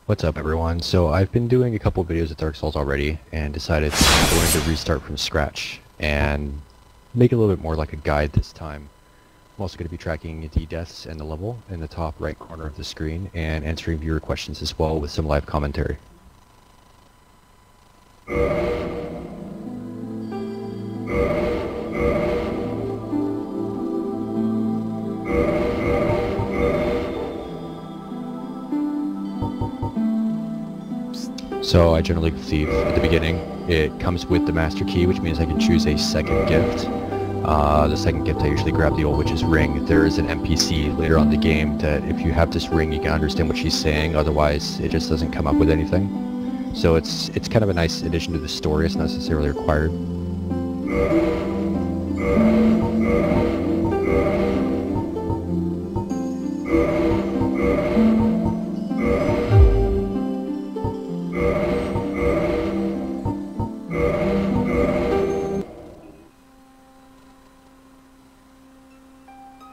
What's up, everyone? So I've been doing a couple videos of Dark Souls already and decided I'm going to restart from scratch and make it a little bit more like a guide this time. I'm also going to be tracking the deaths and the level in the top right corner of the screen and answering viewer questions as well with some live commentary. So I generally believe at the beginning it comes with the master key, which means I can choose a second gift. The second gift I usually grab the old witch's ring. There is an NPC later on in the game that if you have this ring you can understand what she's saying, otherwise it just doesn't come up with anything. So it's kind of a nice addition to the story, it's not necessarily required.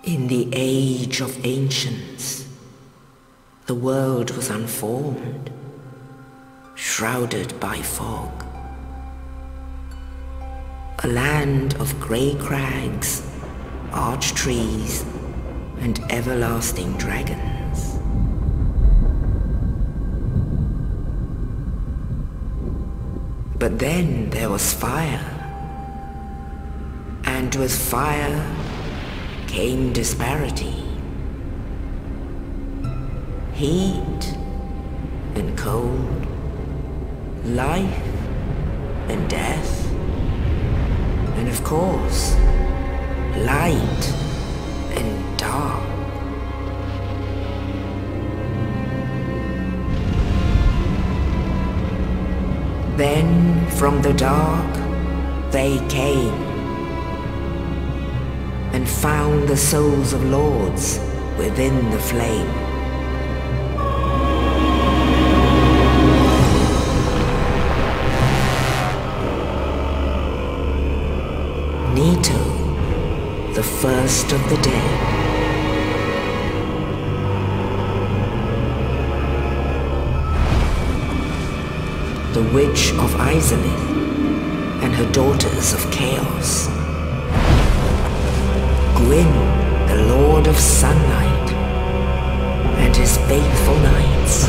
In the age of ancients, the world was unformed, shrouded by fog. A land of grey crags, arch trees, and everlasting dragons. But then there was fire, and with fire came disparity. Heat and cold, life and death, and of course, light and dark. Then from the dark they came and found the souls of lords within the flame. Nito, the first of the dead. The Witch of Izalith and her daughters of Chaos. Gwyn, the Lord of Sunlight, and his faithful knights.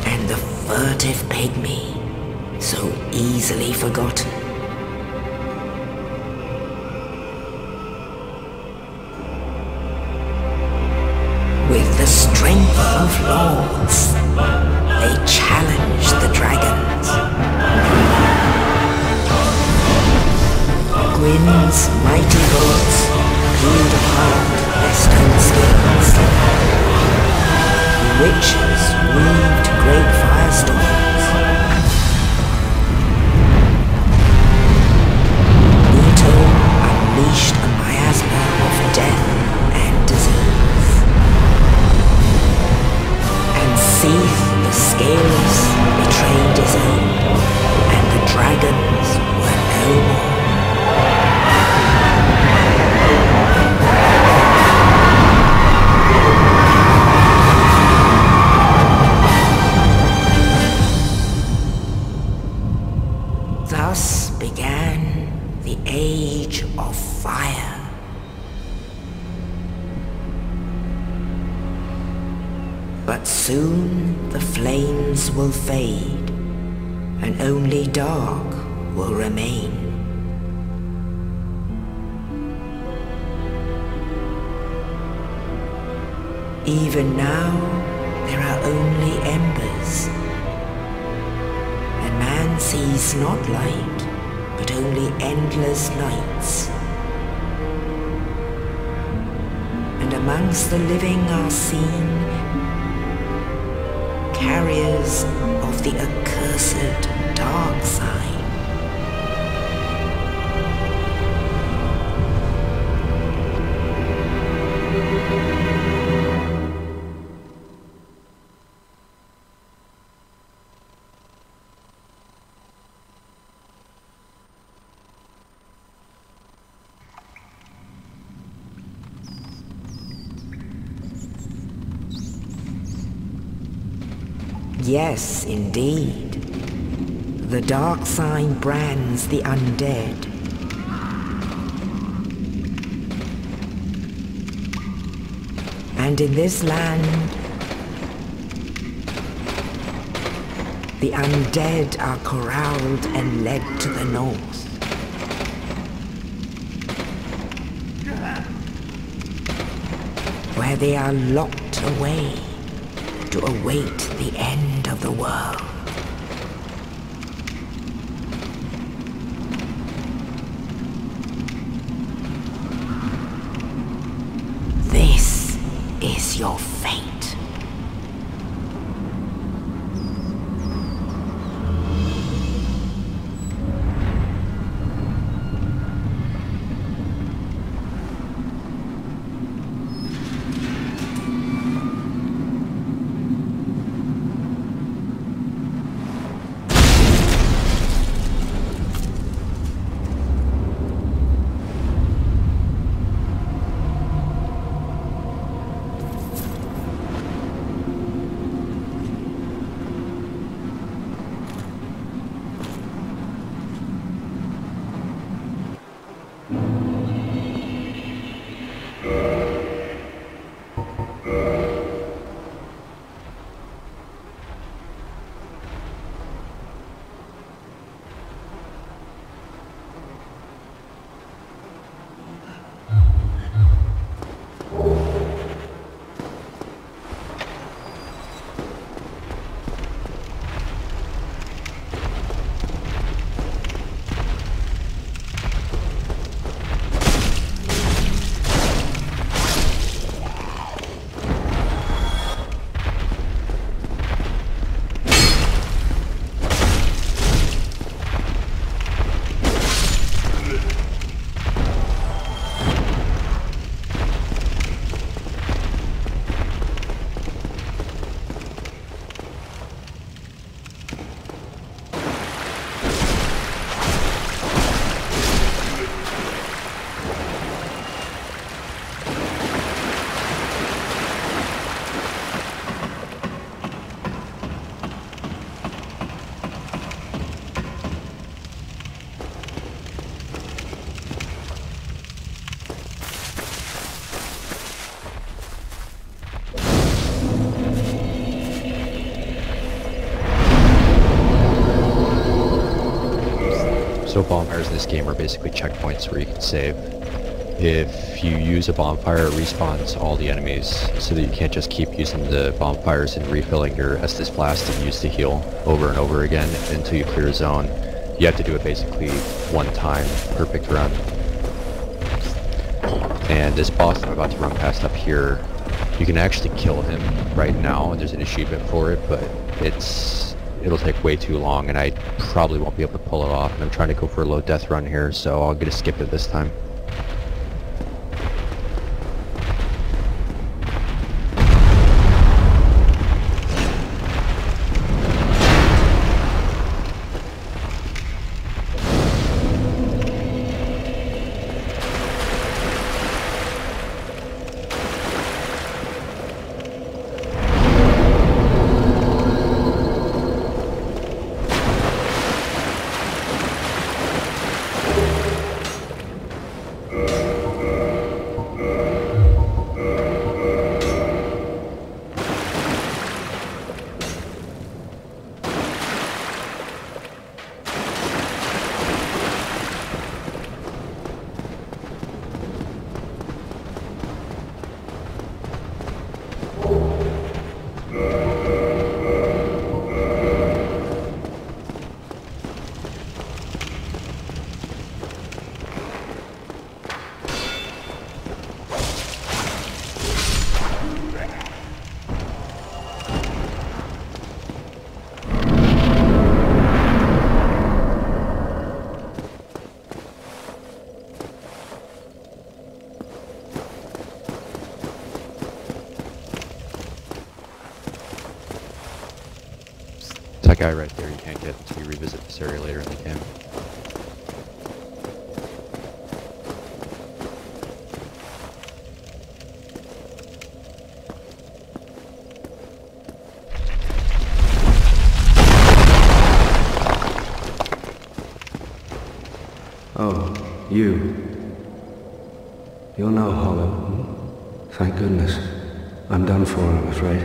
And the furtive pygmy, so easily forgotten. With the strength of lords, they challenged the dragons. Gwyn's mighty bullets peeled apart their stone skins. The witches weaved great firestorms. Nito unleashed a miasma of death and disease. And Seath the Scaleless betrayed his own, and the dragons were no more. Thus began the Age of Fire. But soon the flames will fade, and only dark will remain. Even now, there are only embers. And man sees not light, but only endless nights. And amongst the living are seen carriers of the accursed dark side. Yes, indeed. The dark sign brands the undead. And in this land, the undead are corralled and led to the north. Where they are locked away to await the end of the world. This is your fate. So bonfires in this game are basically checkpoints where you can save. If you use a bonfire, it respawns all the enemies, so that you can't just keep using the bonfires and refilling your Estus Flask and use to heal over and over again until you clear a zone. You have to do it basically one time, perfect run. And this boss I'm about to run past up here, you can actually kill him right now, and there's an achievement for it, but it'll take way too long, and I probably won't be able to pull it off, and I'm trying to go for a low death run here, so I'll get to skip it this time. That guy right there you can't get until you revisit this area later in the game. Oh, you. You're no hollow. Hmm? Thank goodness. I'm done for, I'm afraid.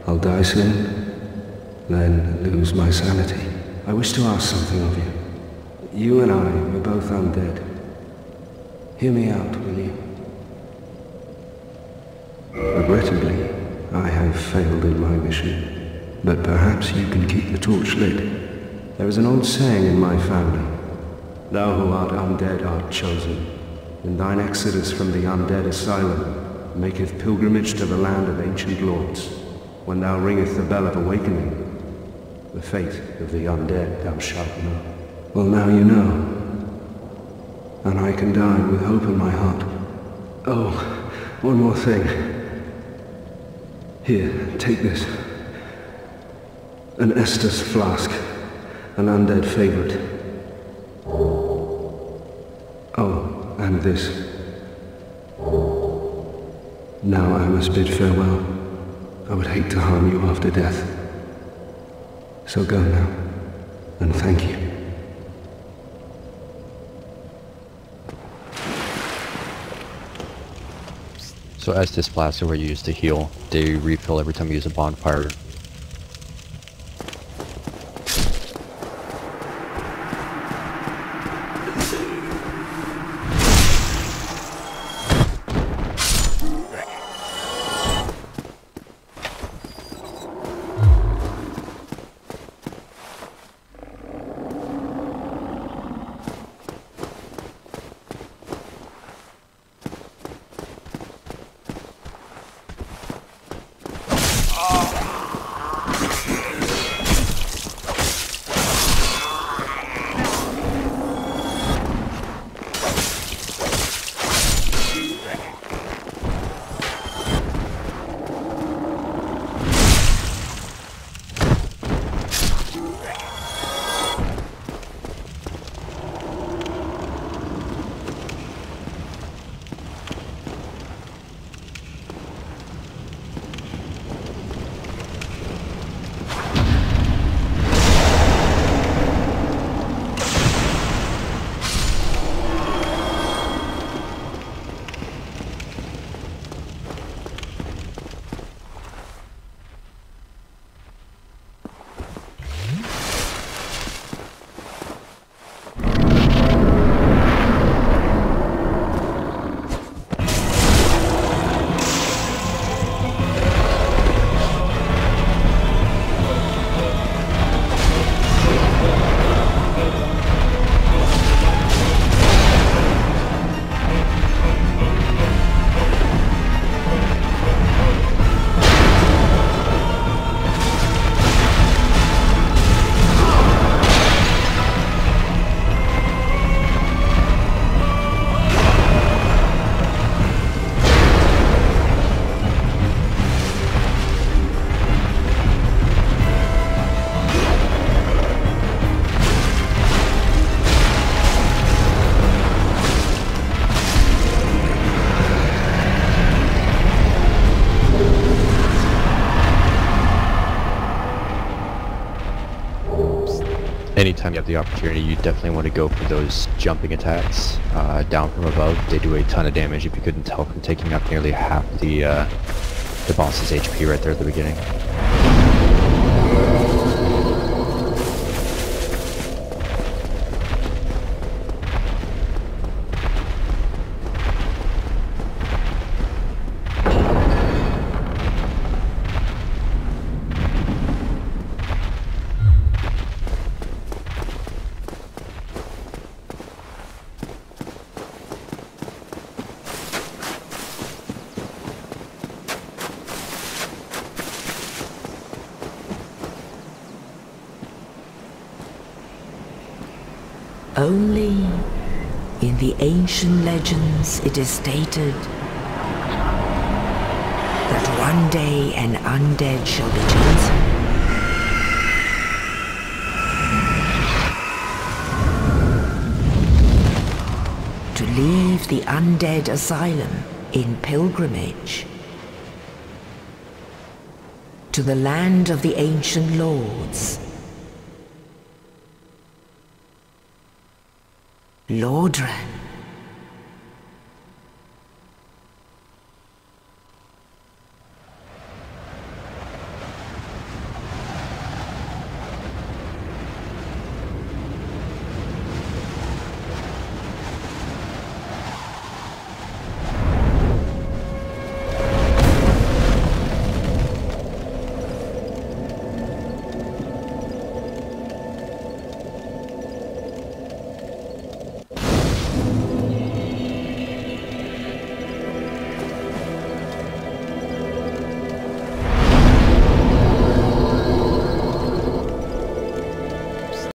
I'll die soon, then lose my sanity. I wish to ask something of you. You and I, we're both undead. Hear me out, will you? Regrettably, I have failed in my mission, but perhaps you can keep the torch lit. There is an old saying in my family. Thou who art undead art chosen, and thine exodus from the Undead Asylum maketh pilgrimage to the land of ancient lords. When thou ringeth the bell of awakening, the fate of the undead thou shalt know. Well, now you know, and I can die with hope in my heart. Oh, one more thing. Here, take this. An Estus flask, an undead favorite. Oh, and this. Now I must bid farewell. I would hate to harm you after death. So go now, and thank you. So Estus flasks are used to heal. They refill every time you use a bonfire. Anytime you have the opportunity, you definitely want to go for those jumping attacks down from above. They do a ton of damage if you couldn't tell from taking up nearly half the boss's HP right there at the beginning. Only in the ancient legends it is stated that one day an undead shall be chosen. To leave the Undead Asylum in pilgrimage to the land of the ancient lords. Lordran.